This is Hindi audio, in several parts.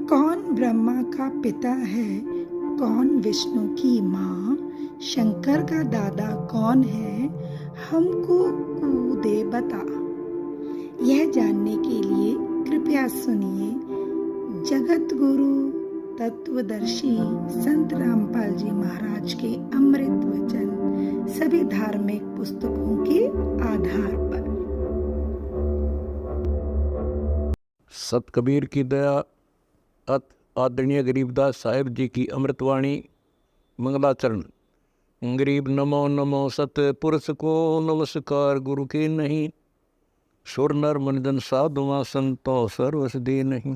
कौन ब्रह्मा का पिता है, कौन विष्णु की माँ, शंकर का दादा कौन है, हमको कूदे बता। यह जानने के लिए कृपया सुनिए जगत गुरु तत्वदर्शी संत रामपाल जी महाराज के अमृत वचन सभी धार्मिक पुस्तकों के आधार पर। सत कबीर की दया, अत आदरणीय गरीबदास साहिब जी की अमृतवाणी मंगलाचरण। गरीब नमो नमो सत पुरुष को नमस्कार गुरु के नहीं, सुर नर मुनिजन साधुआ संतो सर्वस दे नहीं।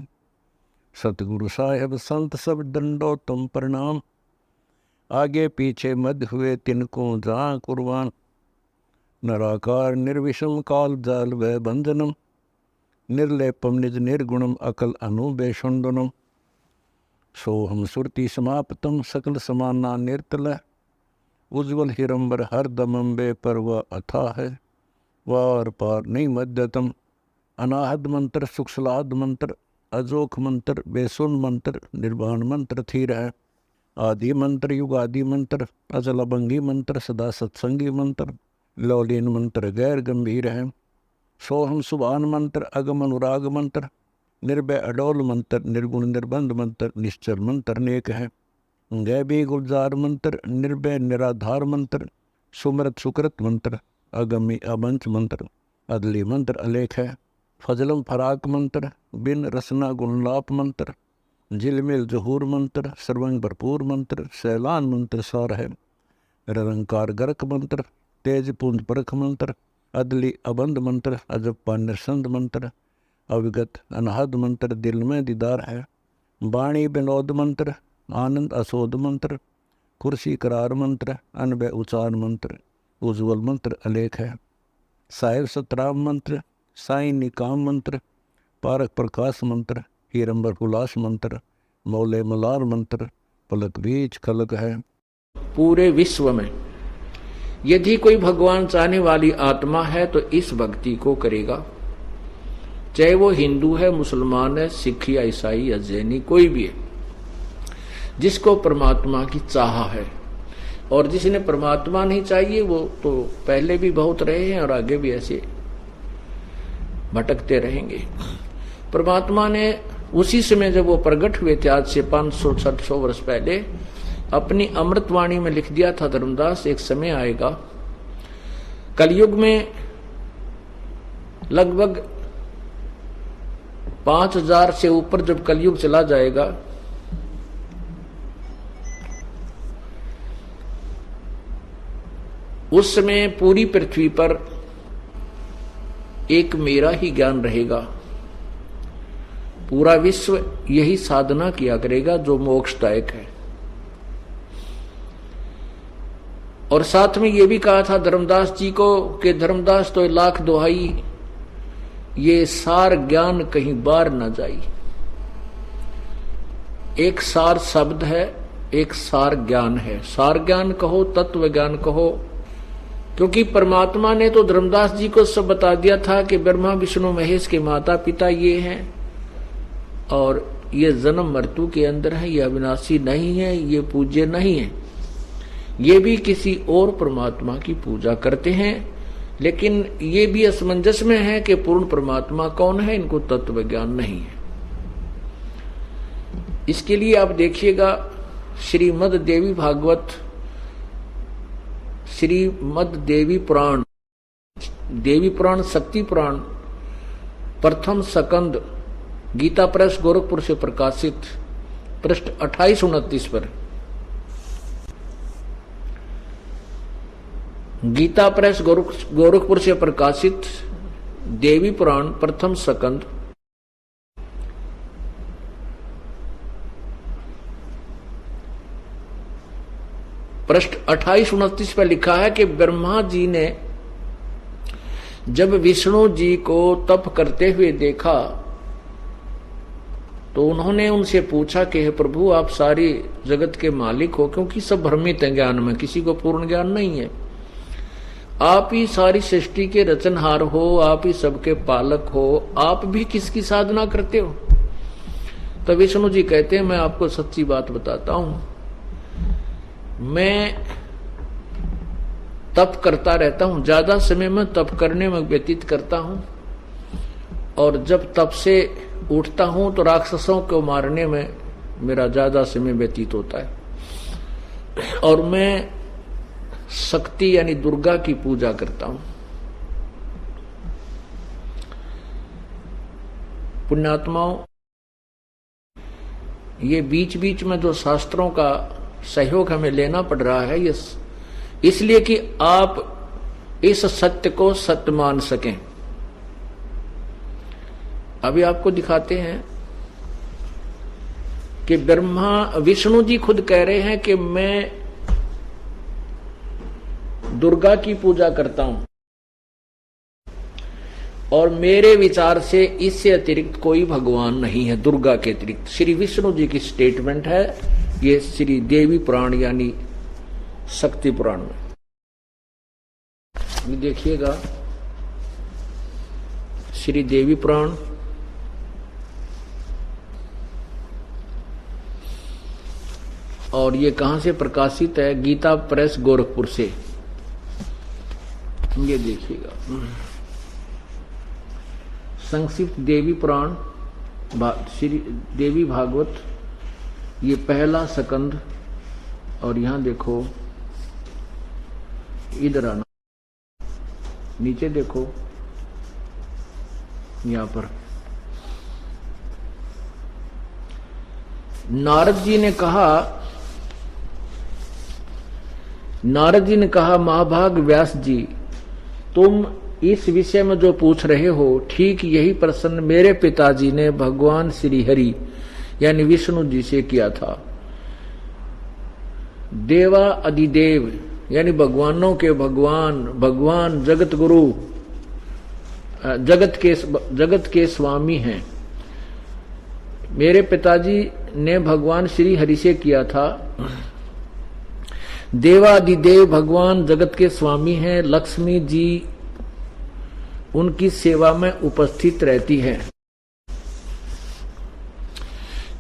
सतगुरु साहेब संत सब दंडो तुम प्रणाम, आगे पीछे मध्य हुए तिनको जहाँ कुर्बान। नराकार निर्विषम काल जाल व बंधनम, निर्लेपम निज निर्गुणम अकल अनुबेषुंडनम। सोहम सुरति समाप्तम सकल समाना निर्तल, उज्ज्वल हिरंबर हर दमंबे पर वह अथा है। वार पार नहीं मध्यतम, अनाहद मंत्र सुखसलाद मंत्र, अजोख मंत्र बेसुन मंत्र, निर्वाण मंत्र थीर है। आदि मंत्र युगादि मंत्र, अजल अभंगी मंत्र, सदा सत्संगी मंत्र, लौलीन मंत्र गैर गंभीर है। सोहम सुभान मंत्र, अगम अनुराग मंत्र, निर्भय अडोल मंत्र, निर्गुण निर्बंध मंत्र, निश्चर मंत्र अनेक है। गैबी गुलजार मंत्र, निर्भय निराधार मंत्र, सुमृत सुकृत मंत्र, अगमी अबंच मंत्र, अदली मंत्र अलेख है। फजलम फराक मंत्र, बिन रसना गुणलाप मंत्र, झिलमिल जहूर मंत्र, सर्वंग भरपूर मंत्र, सैलान मंत्र सार है। निरंकार गर्क मंत्र, तेज पुंज परख मंत्र, अदली अबंध मंत्र, अजप्पा निरसंद मंत्र, अविगत अनहद मंत्र, दिल में दीदार है। वाणी विनोद मंत्र, आनंद असोद मंत्र, कुर्सी करार मंत्र, अनबय उचार मंत्र, उज्ज्वल मंत्र अलेख है। साहिब सतराम मंत्र, साई निकाम मंत्र, पारक प्रकाश मंत्र, हीरंबर हुलास मंत्र, मौले मलार मंत्र, पलक बीच खलक है। पूरे विश्व में यदि कोई भगवान चाहने वाली आत्मा है तो इस भक्ति को करेगा, चाहे वो हिंदू है, मुसलमान है, सिख या ईसाई या जैनी, कोई भी है जिसको परमात्मा की चाह है। और जिसने परमात्मा नहीं चाहिए वो तो पहले भी बहुत रहे हैं और आगे भी ऐसे भटकते रहेंगे। परमात्मा ने उसी समय जब वो प्रकट हुए थे, आज से 500-600 वर्ष पहले, अपनी अमृतवाणी में लिख दिया था धर्मदास, एक समय आएगा कलयुग में लगभग 5000 से ऊपर जब कलयुग चला जाएगा, उस समय पूरी पृथ्वी पर एक मेरा ही ज्ञान रहेगा। पूरा विश्व यही साधना किया करेगा जो मोक्षदायक है। और साथ में ये भी कहा था धर्मदास जी को कि धर्मदास तो लाख दुहाई, ये सार ज्ञान कहीं बार न जाई। एक सार शब्द है, एक सार ज्ञान है। सार ज्ञान कहो, तत्व ज्ञान कहो, क्योंकि परमात्मा ने तो धर्मदास जी को सब बता दिया था कि ब्रह्मा विष्णु महेश के माता पिता ये हैं और ये जन्म मृत्यु के अंदर है, ये अविनाशी नहीं है, ये पूज्य नहीं है। ये भी किसी और परमात्मा की पूजा करते हैं, लेकिन ये भी असमंजस में है कि पूर्ण परमात्मा कौन है, इनको तत्व ज्ञान नहीं है। इसके लिए आप देखिएगा श्रीमद देवी भागवत, श्रीमद देवी पुराण, देवी पुराण, शक्ति पुराण, प्रथम सकंद, गीता प्रेस गोरखपुर से प्रकाशित, पृष्ठ 28-29 पर। गीता प्रेस गोरखपुर से प्रकाशित देवी पुराण प्रथम सकंद, पृष्ठ 28-29 पर लिखा है कि ब्रह्मा जी ने जब विष्णु जी को तप करते हुए देखा तो उन्होंने उनसे पूछा कि हे प्रभु, आप सारी जगत के मालिक हो, क्योंकि सब भ्रमित हैं ज्ञान में, किसी को पूर्ण ज्ञान नहीं है। आप ही सारी सृष्टि के रचनहार हो, आप ही सबके पालक हो, आप भी किसकी साधना करते हो? तो विष्णु जी कहते हैं मैं आपको सच्ची बात बताता हूं, मैं तप करता रहता हूं, ज्यादा समय में तप करने में व्यतीत करता हूं, और जब तप से उठता हूं तो राक्षसों को मारने में मेरा ज्यादा समय व्यतीत होता है, और मैं शक्ति यानी दुर्गा की पूजा करता हूं। पुण्यात्माओं, ये बीच बीच में जो शास्त्रों का सहयोग हमें लेना पड़ रहा है, ये इसलिए कि आप इस सत्य को सत्य मान सकें। अभी आपको दिखाते हैं कि विष्णु जी खुद कह रहे हैं कि मैं दुर्गा की पूजा करता हूं, और मेरे विचार से इससे अतिरिक्त कोई भगवान नहीं है दुर्गा के अतिरिक्त। श्री विष्णु जी की स्टेटमेंट है, ये श्री देवी पुराण यानी शक्ति पुराण में देखिएगा। श्री देवी पुराण और ये कहां से प्रकाशित है? गीता प्रेस गोरखपुर से। ये देखिएगा संक्षिप्त देवी पुराण श्री देवी भागवत, ये पहला स्कंद, और यहां देखो, इधर आना, नीचे देखो, यहां पर नारद जी ने कहा महाभाग व्यास जी, तुम इस विषय में जो पूछ रहे हो, ठीक यही प्रश्न मेरे पिताजी ने भगवान श्री हरि यानी विष्णु जी से किया था। देवा अधिदेव यानी भगवानों के भगवान, भगवान जगत गुरु, जगत के स्वामी हैं। मेरे पिताजी ने भगवान श्री हरि से किया था। देवादिदेव भगवान जगत के स्वामी हैं। लक्ष्मी जी उनकी सेवा में उपस्थित रहती है।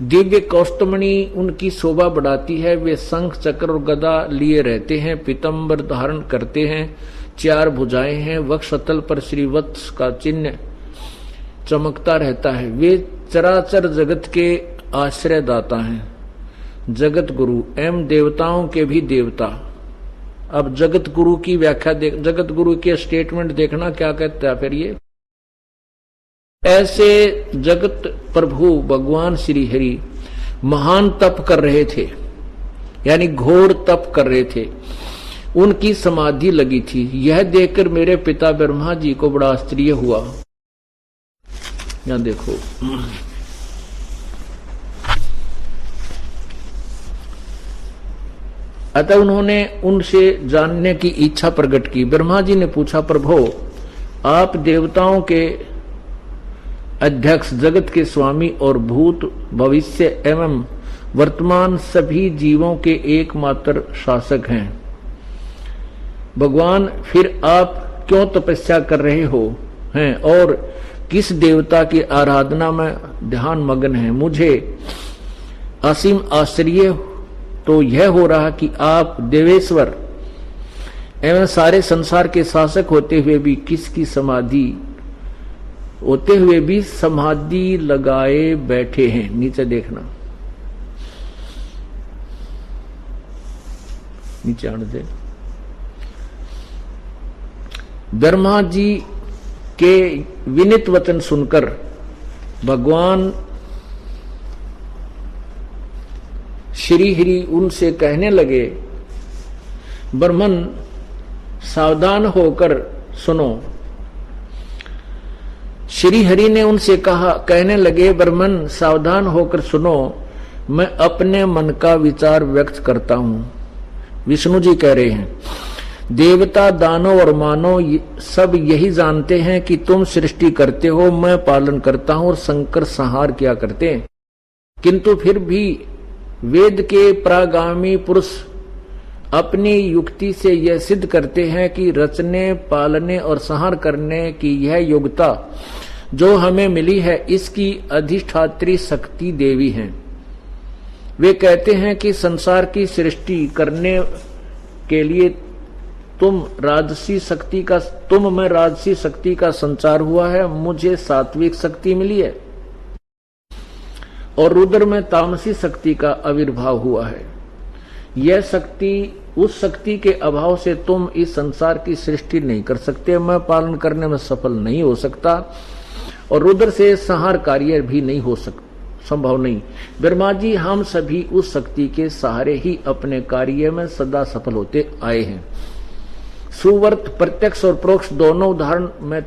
दिव्य कौस्तुमणि उनकी शोभा बढ़ाती है। वे शंख चक्र और गदा लिए रहते हैं, पीतंबर धारण करते हैं, 4 भुजाएं हैं, वक्षस्थल पर श्रीवत्स का चिन्ह चमकता रहता है। वे चराचर जगत के आश्रय दाता हैं, जगत गुरु एवं देवताओं के भी देवता। अब जगत गुरु की व्याख्या जगत गुरु के स्टेटमेंट देखना क्या कहता है फिर ये। ऐसे जगत प्रभु भगवान श्री हरि महान तप कर रहे थे, यानी घोर तप कर रहे थे। उनकी समाधि लगी थी। यह देखकर मेरे पिता ब्रह्मा जी को बड़ा आश्चर्य हुआ। यहां देखो, अतः उन्होंने उनसे जानने की इच्छा प्रकट की। ब्रह्मा जी ने पूछा, प्रभु आप देवताओं के अध्यक्ष, जगत के स्वामी और भूत भविष्य एवं वर्तमान सभी जीवों के एकमात्र शासक हैं। भगवान फिर आप क्यों तपस्या कर रहे हो हैं और किस देवता की आराधना में ध्यान मग्न है? मुझे असीम आश्चर्य तो यह हो रहा कि आप देवेश्वर एवं सारे संसार के शासक होते हुए भी समाधि लगाए बैठे हैं। नीचे देखना, नीचे आने दे। ब्रह्मा जी के विनीत वचन सुनकर भगवान श्री हरि उनसे कहने लगे, ब्रह्मन सावधान होकर सुनो। श्री हरि ने उनसे कहने लगे, ब्रह्मन सावधान होकर सुनो, मैं अपने मन का विचार व्यक्त करता हूं। विष्णु जी कह रहे हैं, देवता दानव और मानव सब यही जानते हैं कि तुम सृष्टि करते हो, मैं पालन करता हूं और शंकर संहार किया करते हैं। किंतु फिर भी वेद के प्रागामी पुरुष अपनी युक्ति से यह सिद्ध करते हैं कि रचने, पालने और संहार करने की यह योग्यता जो हमें मिली है इसकी अधिष्ठात्री शक्ति देवी हैं। वे कहते हैं कि संसार की सृष्टि करने के लिए तुम में राजसी शक्ति का संचार हुआ है, मुझे सात्विक शक्ति मिली है, और रुद्र में तामसी शक्ति का आविर्भाव हुआ है। यह शक्ति, उस शक्ति के अभाव से तुम इस संसार की सृष्टि नहीं कर सकते, मैं पालन करने में सफल नहीं हो सकता, और रुद्र से संहार कार्य भी नहीं हो सकता, संभव नहीं। ब्रह्मा जी, हम सभी उस शक्ति के सहारे ही अपने कार्य में सदा सफल होते आए हैं। सुवर्त, प्रत्यक्ष और परोक्ष दोनों उदाहरण मैं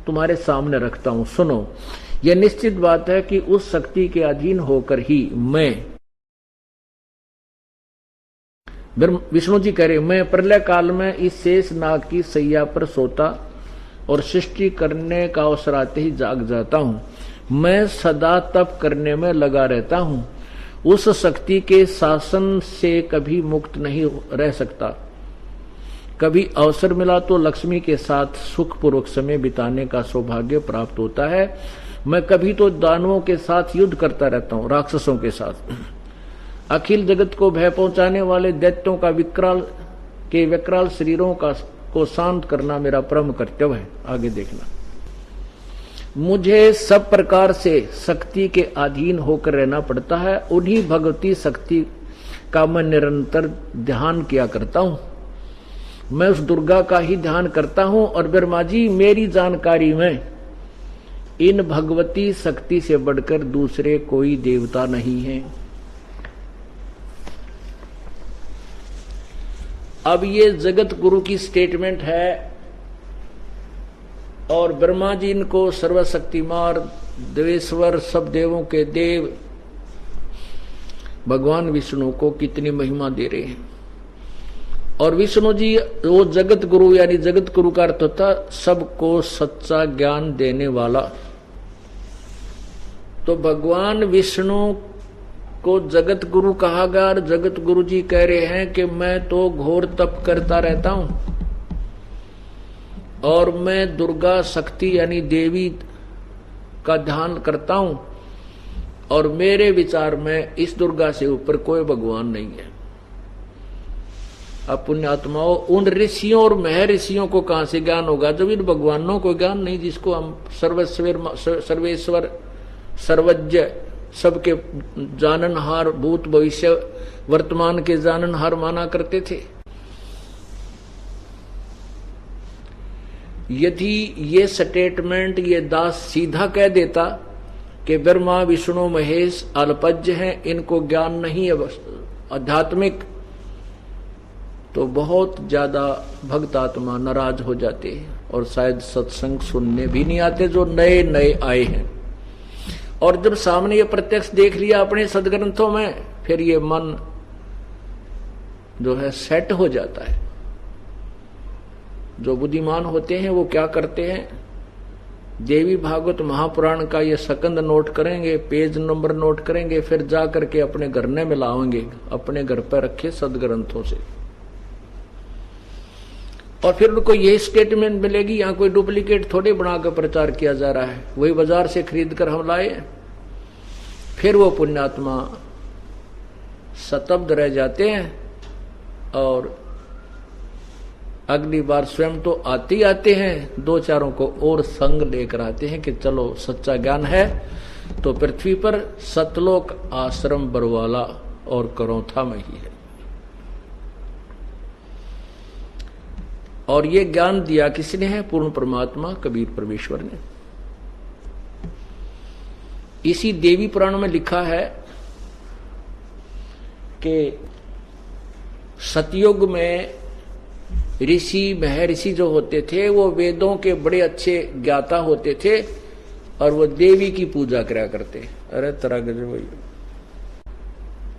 तुम्हारे सामने रखता हूं, सुनो। यह निश्चित बात है कि उस शक्ति के अधीन होकर ही मैं, विष्णु जी कह रहे, मैं प्रलय काल में इस शेष नाग की सैया पर सोता और सृष्टि करने का अवसर आते ही जाग जाता हूं। मैं सदा तप करने में लगा रहता हूं, उस शक्ति के शासन से कभी मुक्त नहीं रह सकता। कभी अवसर मिला तो लक्ष्मी के साथ सुखपूर्वक समय बिताने का सौभाग्य प्राप्त होता है। मैं कभी तो दानवों के साथ युद्ध करता रहता हूं, राक्षसों के साथ। अखिल जगत को भय पहुंचाने वाले दैत्यों का विकराल शरीरों को शांत करना मेरा परम कर्तव्य है। आगे देखना, मुझे सब प्रकार से शक्ति के अधीन होकर रहना पड़ता है। उन्हीं भगवती शक्ति का मैं निरंतर ध्यान किया करता हूं। मैं उस दुर्गा का ही ध्यान करता हूं। और ब्रह्मा जी, मेरी जानकारी में इन भगवती शक्ति से बढ़कर दूसरे कोई देवता नहीं है। अब ये जगत गुरु की स्टेटमेंट है, और ब्रह्मा जी इनको सर्वशक्तिमान, देवेश्वर, सब देवों के देव भगवान विष्णु को कितनी महिमा दे रहे हैं। और विष्णु जी वो जगत गुरु, यानी जगत गुरु का अर्थ होता सबको सच्चा ज्ञान देने वाला। तो भगवान विष्णु को जगत गुरु कहा गया, और जगत गुरु जी कह रहे हैं कि मैं तो घोर तप करता रहता हूं, और मैं दुर्गा शक्ति यानी देवी का ध्यान करता हूं, और मेरे विचार में इस दुर्गा से ऊपर कोई भगवान नहीं है। अब पुण्यात्माओं, उन ऋषियों और महर्षियों को कहां से ज्ञान होगा जब इन भगवानों को ज्ञान नहीं, जिसको हम सर्वेश्वर, सर्वज्ञ, सबके जाननहार, भूत भविष्य वर्तमान के जाननहार माना करते थे। यदि ये स्टेटमेंट ये दास सीधा कह देता कि ब्रह्मा विष्णु महेश अल्पज्ञ हैं, इनको ज्ञान नहीं है आध्यात्मिक, तो बहुत ज्यादा भक्त आत्मा नाराज हो जाते और शायद सत्संग सुनने भी नहीं आते जो नए नए आए हैं। और जब सामने ये प्रत्यक्ष देख लिया अपने सदग्रंथों में, फिर ये मन जो है सेट हो जाता है। जो बुद्धिमान होते हैं वो क्या करते हैं, देवी भागवत महापुराण का ये सकंद नोट करेंगे, पेज नंबर नोट करेंगे, फिर जा करके अपने घर में मिलाएंगे, अपने घर पर रखे सदग्रंथों से। और फिर उनको यही स्टेटमेंट मिलेगी, यहाँ कोई डुप्लीकेट थोड़े बनाकर प्रचार किया जा रहा है, वही बाजार से खरीद कर हम लाए। फिर वो पुण्यात्मा स्तब्ध रह जाते हैं और अगली बार स्वयं तो आते ही आते हैं, दो चारों को और संग लेकर आते हैं कि चलो सच्चा ज्ञान है तो पृथ्वी पर सतलोक आश्रम बरवाला और करौथा में ही है। और ये ज्ञान दिया किसने है, पूर्ण परमात्मा कबीर परमेश्वर ने। इसी देवी पुराण में लिखा है कि सतयुग में ऋषि महर्षि जो होते थे वो वेदों के बड़े अच्छे ज्ञाता होते थे और वो देवी की पूजा करा करते। अरे तरह गजब।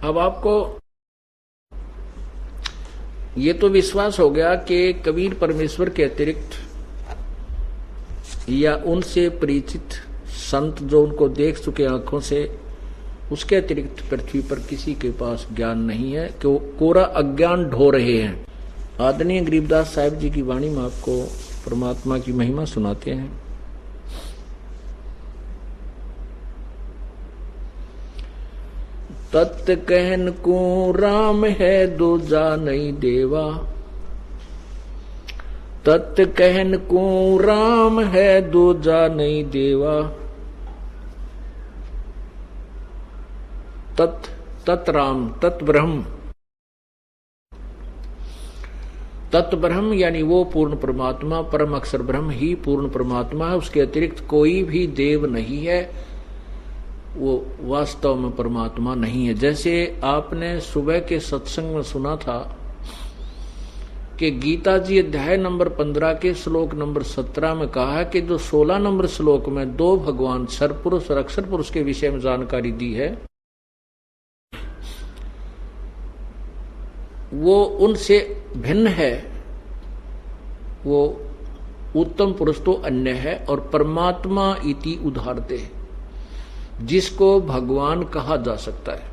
अब आपको ये तो विश्वास हो गया कि कबीर परमेश्वर के अतिरिक्त या उनसे परिचित संत जो उनको देख चुके आंखों से, उसके अतिरिक्त पृथ्वी पर किसी के पास ज्ञान नहीं है, कि वो कोरा अज्ञान ढो रहे हैं। आदरणीय गरीबदास साहिब जी की वाणी में आपको परमात्मा की महिमा सुनाते हैं। तत् कहन को राम है दूजा नहीं देवा, तत् कहन को राम है दूजा नहीं देवा। तत् तत् राम, तत् ब्रह्म, तत् ब्रह्म यानी वो पूर्ण परमात्मा, परम अक्षर ब्रह्म ही पूर्ण परमात्मा है, उसके अतिरिक्त कोई भी देव नहीं है, वो वास्तव में परमात्मा नहीं है। जैसे आपने सुबह के सत्संग में सुना था कि गीता जी अध्याय नंबर 15 के श्लोक नंबर 17 में कहा है कि जो 16 नंबर श्लोक में दो भगवान सरपुरुष और अक्षर पुरुष के विषय में जानकारी दी है, वो उनसे भिन्न है, वो उत्तम पुरुष तो अन्य है, और परमात्मा इति उदाहरते, जिसको भगवान कहा जा सकता है।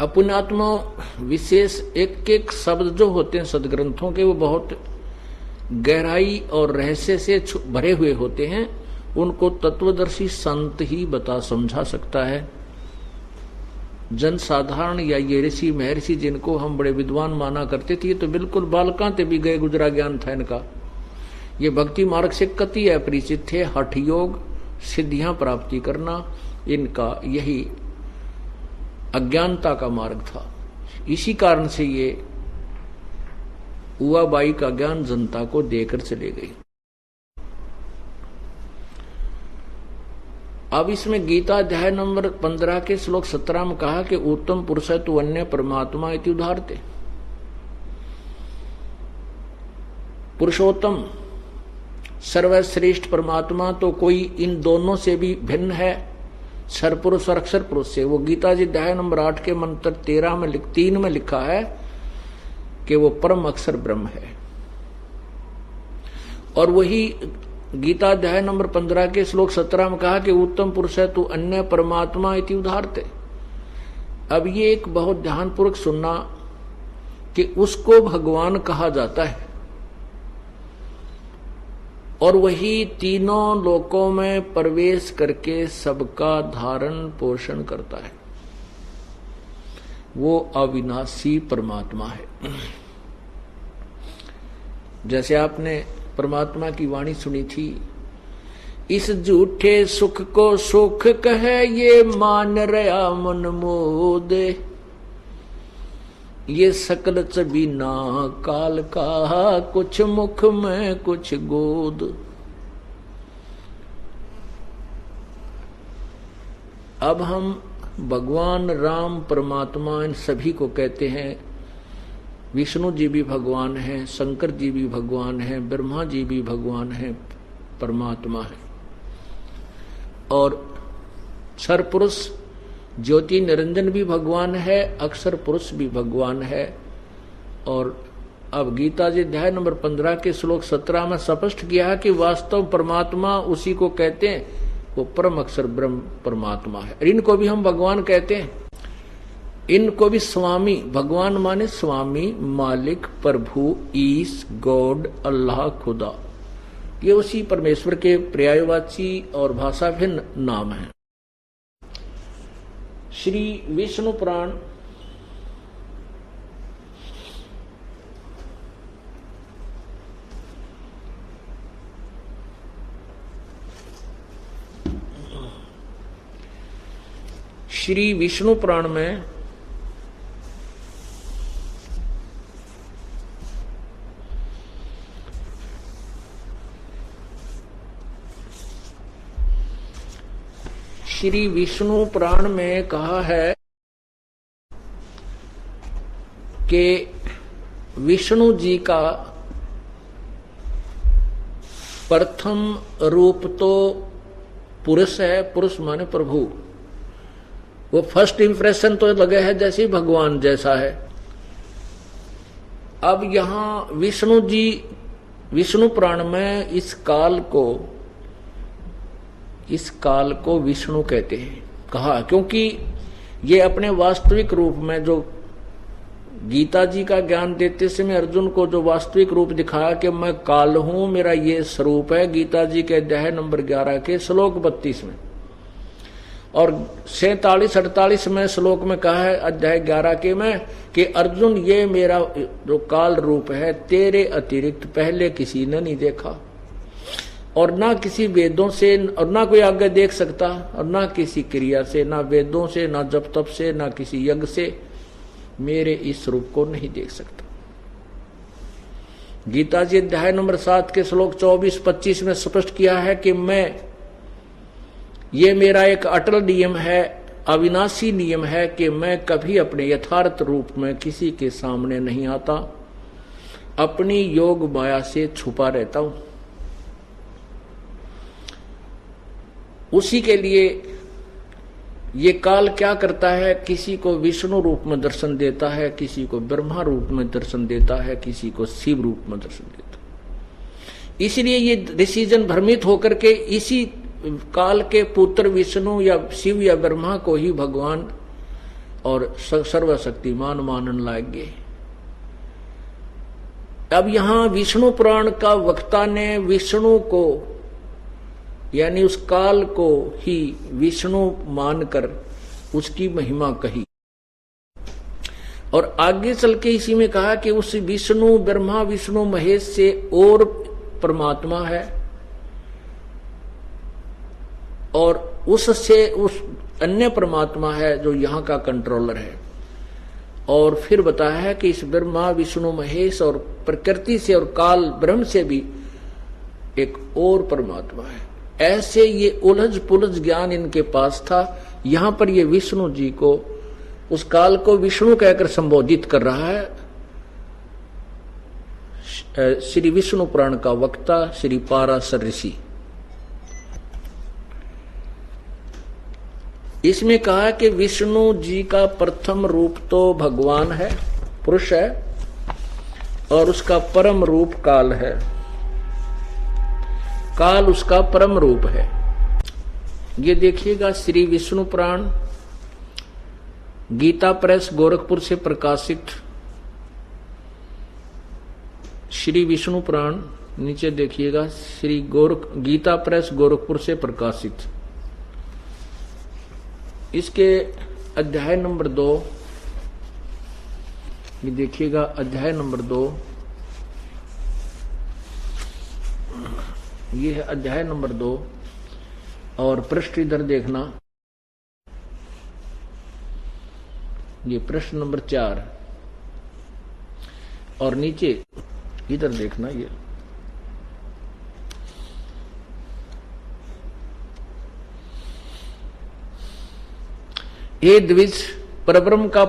अपुण्यात्मा विशेष एक एक शब्द जो होते हैं सदग्रंथों के, वो बहुत गहराई और रहस्य से भरे हुए होते हैं। उनको तत्वदर्शी संत ही बता समझा सकता है। जन साधारण या ये ऋषि महर्षि जिनको हम बड़े विद्वान माना करते थे, तो बिल्कुल बालकांते भी गए गुजरा ज्ञान था इनका। ये भक्ति मार्ग से कति अपरिचित थे। हठ योग, सिद्धियां प्राप्ति करना, इनका यही अज्ञानता का मार्ग था। इसी कारण से ये उवाबाई का ज्ञान जनता को देकर चले गई। अब इसमें गीता अध्याय नंबर 15 के श्लोक 17 में कहा कि उत्तम पुरुष है तो अन्य परमात्मा इति उदाहरते। पुरुषोत्तम सर्वश्रेष्ठ परमात्मा तो कोई इन दोनों से भी भिन्न है, सरपुरुष और अक्षर पुरुष से। वो गीता जी अध्याय नंबर 8 के मंत्र 3 में लिखा है कि वो परम अक्षर ब्रह्म है। और वही गीता अध्याय नंबर 15 के श्लोक 17 में कहा कि उत्तम पुरुष है तो अन्य परमात्मा इति उदाहरते। अब ये एक बहुत ध्यानपूर्वक सुनना कि उसको भगवान कहा जाता है, और वही तीनों लोकों में प्रवेश करके सबका धारण पोषण करता है। वो अविनाशी परमात्मा है। जैसे आपने परमात्मा की वाणी सुनी थी, इस झूठे सुख को सुख कहे ये मान रहा मन मोदे, ये सकल चबीना काल का कुछ मुख में कुछ गोद। अब हम भगवान राम परमात्मा इन सभी को कहते हैं। विष्णु जी भी भगवान हैं, शंकर जी भी भगवान हैं, ब्रह्मा जी भी भगवान हैं, परमात्मा है। और सरपुरुष ज्योति निरंजन भी भगवान है, अक्षर पुरुष भी भगवान है। और अब गीता जी अध्याय नंबर 15 के श्लोक 17 में स्पष्ट किया है कि वास्तव परमात्मा उसी को कहते हैं, वो परम अक्षर ब्रह्म परमात्मा है। इनको भी हम भगवान कहते हैं। इनको भी स्वामी, भगवान माने स्वामी, मालिक, प्रभु, ईश, गॉड, अल्लाह, खुदा, ये उसी परमेश्वर के पर्यायवाची और भाषा भिन्न नाम हैं। श्री विष्णु पुराण श्री विष्णु पुराण में श्री विष्णु पुराण में कहा है कि विष्णु जी का प्रथम रूप तो पुरुष है, पुरुष माने प्रभु। वो फर्स्ट इंप्रेशन तो लगे है जैसे भगवान जैसा है। अब यहां विष्णु जी, विष्णु पुराण में इस काल को विष्णु कहते हैं, कहा, क्योंकि ये अपने वास्तविक रूप में जो गीता जी का ज्ञान देते समय अर्जुन को जो वास्तविक रूप दिखाया कि मैं काल हूं, मेरा ये स्वरूप है, गीता जी के अध्याय नंबर 11 के श्लोक 32 में, और 47-48 में श्लोक में कहा है अध्याय 11 के में कि अर्जुन ये मेरा जो काल रूप है तेरे अतिरिक्त पहले किसी ने नहीं देखा, और ना किसी वेदों से, और ना कोई आगे देख सकता, और ना किसी क्रिया से, ना वेदों से, ना जप तप से, ना किसी यज्ञ से मेरे इस रूप को नहीं देख सकता। गीता जी अध्याय नंबर 7 के श्लोक 24-25 में स्पष्ट किया है कि ये मेरा एक अटल नियम है, अविनाशी नियम है कि मैं कभी अपने यथार्थ रूप में किसी के सामने नहीं आता, अपनी योग माया से छुपा रहता हूं। उसी के लिए ये काल क्या करता है, किसी को विष्णु रूप में दर्शन देता है, किसी को ब्रह्मा रूप में दर्शन देता है, किसी को शिव रूप में दर्शन देता है। इसलिए ये डिसीजन भ्रमित होकर के इसी काल के पुत्र विष्णु या शिव या ब्रह्मा को ही भगवान और सर्वशक्तिमान मानने लगे। अब यहां विष्णु पुराण का वक्ता ने विष्णु को यानी उस काल को ही विष्णु मानकर उसकी महिमा कही, और आगे चल के इसी में कहा कि उस विष्णु ब्रह्मा विष्णु महेश से और परमात्मा है, और उससे उस अन्य परमात्मा है जो यहाँ का कंट्रोलर है। और फिर बताया है कि इस ब्रह्मा विष्णु महेश और प्रकृति से और काल ब्रह्म से भी एक और परमात्मा है। ऐसे ये उलझ पुलझ ज्ञान इनके पास था। यहां पर ये विष्णु जी को, उस काल को विष्णु कहकर संबोधित कर रहा है श्री विष्णु पुराण का वक्ता श्री पाराशर ऋषि। इसमें कहा कि विष्णु जी का प्रथम रूप तो भगवान है, पुरुष है, और उसका परम रूप काल है। काल उसका परम रूप है। ये देखिएगा श्री विष्णु पुराण गीता प्रेस गोरखपुर से प्रकाशित श्री विष्णु पुराण, नीचे देखिएगा श्री गीता प्रेस गोरखपुर से प्रकाशित, इसके अध्याय नंबर 2, ये देखिएगा अध्याय नंबर 2, ये है अध्याय नंबर 2, और पृष्ठ इधर देखना, ये पृष्ठ नंबर 4, और नीचे इधर देखना, ये द्विज परब्रह्म का